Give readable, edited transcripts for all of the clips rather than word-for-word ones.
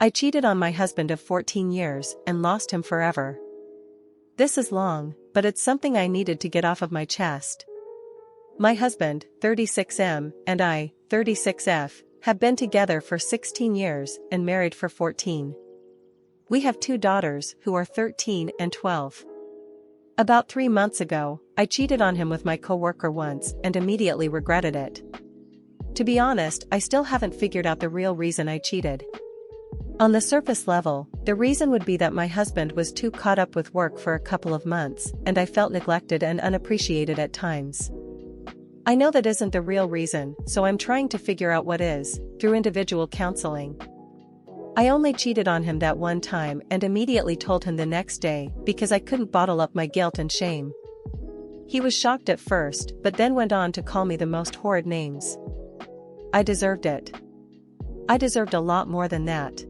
I cheated on my husband of 14 years and lost him forever. This is long, but it's something I needed to get off of my chest. My husband, 36M, and I, 36F, have been together for 16 years and married for 14. We have 2 daughters who are 13 and 12. About 3 months ago, I cheated on him with my coworker once and immediately regretted it. To be honest, I still haven't figured out the real reason I cheated. On the surface level, the reason would be that my husband was too caught up with work for a couple of months, and I felt neglected and unappreciated at times. I know that isn't the real reason, so I'm trying to figure out what is, through individual counseling. I only cheated on him that one time and immediately told him the next day because I couldn't bottle up my guilt and shame. He was shocked at first, but then went on to call me the most horrid names. I deserved it. I deserved a lot more than that.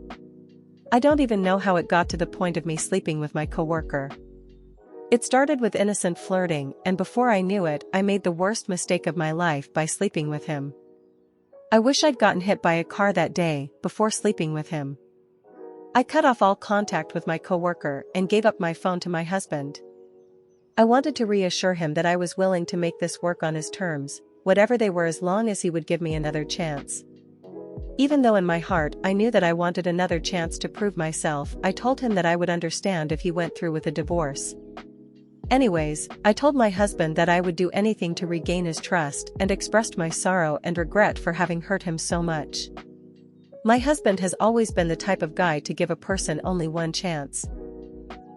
I don't even know how it got to the point of me sleeping with my coworker. It started with innocent flirting, and before I knew it, I made the worst mistake of my life by sleeping with him. I wish I'd gotten hit by a car that day, before sleeping with him. I cut off all contact with my coworker and gave up my phone to my husband. I wanted to reassure him that I was willing to make this work on his terms, whatever they were, as long as he would give me another chance. Even though in my heart I knew that I wanted another chance to prove myself, I told him that I would understand if he went through with a divorce. Anyways, I told my husband that I would do anything to regain his trust and expressed my sorrow and regret for having hurt him so much. My husband has always been the type of guy to give a person only one chance.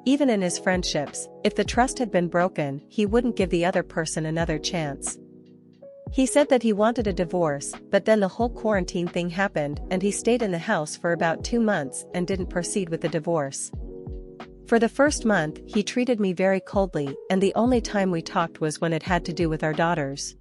Even in his friendships, if the trust had been broken, he wouldn't give the other person another chance. He said that he wanted a divorce, but then the whole quarantine thing happened and he stayed in the house for about 2 months and didn't proceed with the divorce. For the first month, he treated me very coldly, and the only time we talked was when it had to do with our daughters.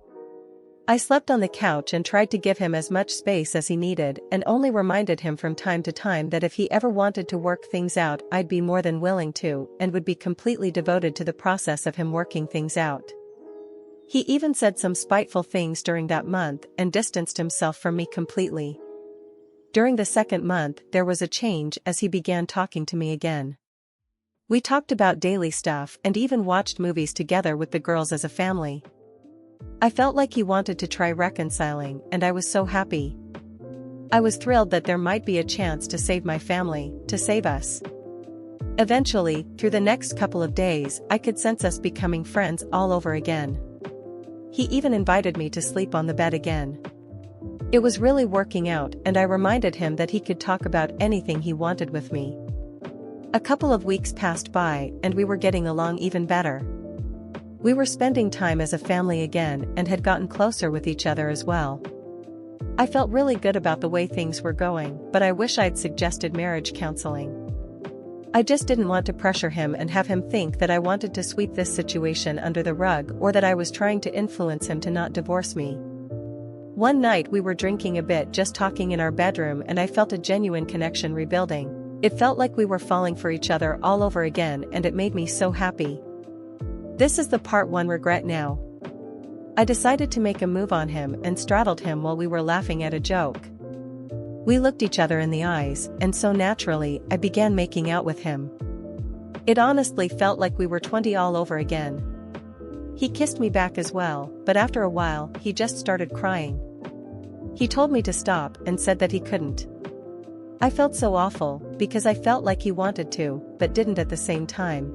I slept on the couch and tried to give him as much space as he needed, and only reminded him from time to time that if he ever wanted to work things out, I'd be more than willing to, and would be completely devoted to the process of him working things out. He even said some spiteful things during that month and distanced himself from me completely. During the second month, there was a change as he began talking to me again. We talked about daily stuff and even watched movies together with the girls as a family. I felt like he wanted to try reconciling, and I was so happy. I was thrilled that there might be a chance to save my family, to save us. Eventually, through the next couple of days, I could sense us becoming friends all over again. He even invited me to sleep on the bed again. It was really working out, and I reminded him that he could talk about anything he wanted with me. A couple of weeks passed by, and we were getting along even better. We were spending time as a family again and had gotten closer with each other as well. I felt really good about the way things were going, but I wish I'd suggested marriage counseling. I just didn't want to pressure him and have him think that I wanted to sweep this situation under the rug or that I was trying to influence him to not divorce me. One night we were drinking a bit, just talking in our bedroom, and I felt a genuine connection rebuilding. It felt like we were falling for each other all over again, and it made me so happy. This is the part 1 regret now. I decided to make a move on him and straddled him while we were laughing at a joke. We looked each other in the eyes, and so naturally, I began making out with him. It honestly felt like we were 20 all over again. He kissed me back as well, but after a while, he just started crying. He told me to stop and said that he couldn't. I felt so awful, because I felt like he wanted to, but didn't at the same time.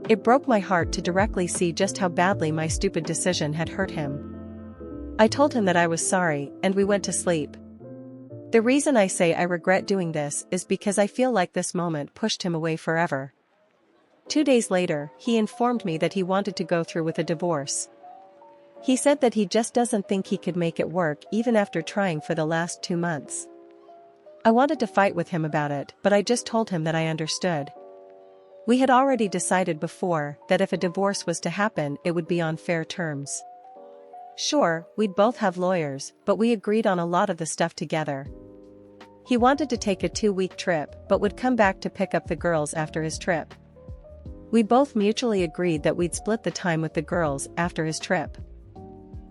It broke my heart to directly see just how badly my stupid decision had hurt him. I told him that I was sorry, and we went to sleep. The reason I say I regret doing this is because I feel like this moment pushed him away forever. 2 days later, he informed me that he wanted to go through with a divorce. He said that he just doesn't think he could make it work even after trying for the last 2 months. I wanted to fight with him about it, but I just told him that I understood. We had already decided before that if a divorce was to happen, it would be on fair terms. Sure, we'd both have lawyers, but we agreed on a lot of the stuff together. He wanted to take a 2-week trip, but would come back to pick up the girls after his trip. We both mutually agreed that we'd split the time with the girls after his trip.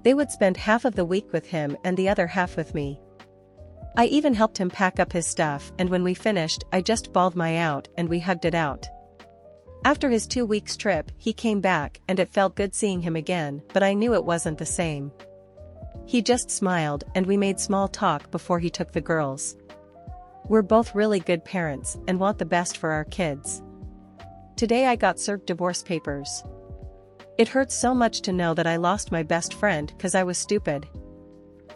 They would spend half of the week with him and the other half with me. I even helped him pack up his stuff, and when we finished, I just bawled my out and we hugged it out. After his 2 weeks trip, he came back and it felt good seeing him again, but I knew it wasn't the same. He just smiled and we made small talk before he took the girls. We're both really good parents and want the best for our kids. Today I got served divorce papers. It hurts so much to know that I lost my best friend because I was stupid.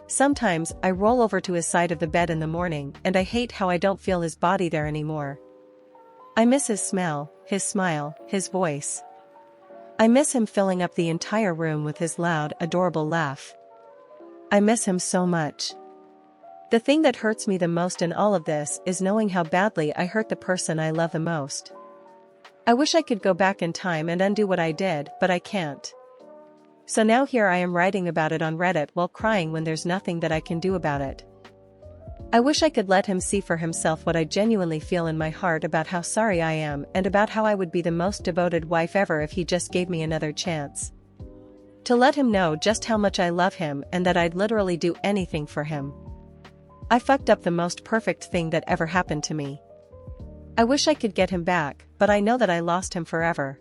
Sometimes I roll over to his side of the bed in the morning and I hate how I don't feel his body there anymore. I miss his smell, his smile, his voice. I miss him filling up the entire room with his loud, adorable laugh. I miss him so much. The thing that hurts me the most in all of this is knowing how badly I hurt the person I love the most. I wish I could go back in time and undo what I did, but I can't. So now here I am writing about it on Reddit while crying when there's nothing that I can do about it. I wish I could let him see for himself what I genuinely feel in my heart about how sorry I am and about how I would be the most devoted wife ever if he just gave me another chance. To let him know just how much I love him and that I'd literally do anything for him. I fucked up the most perfect thing that ever happened to me. I wish I could get him back, but I know that I lost him forever.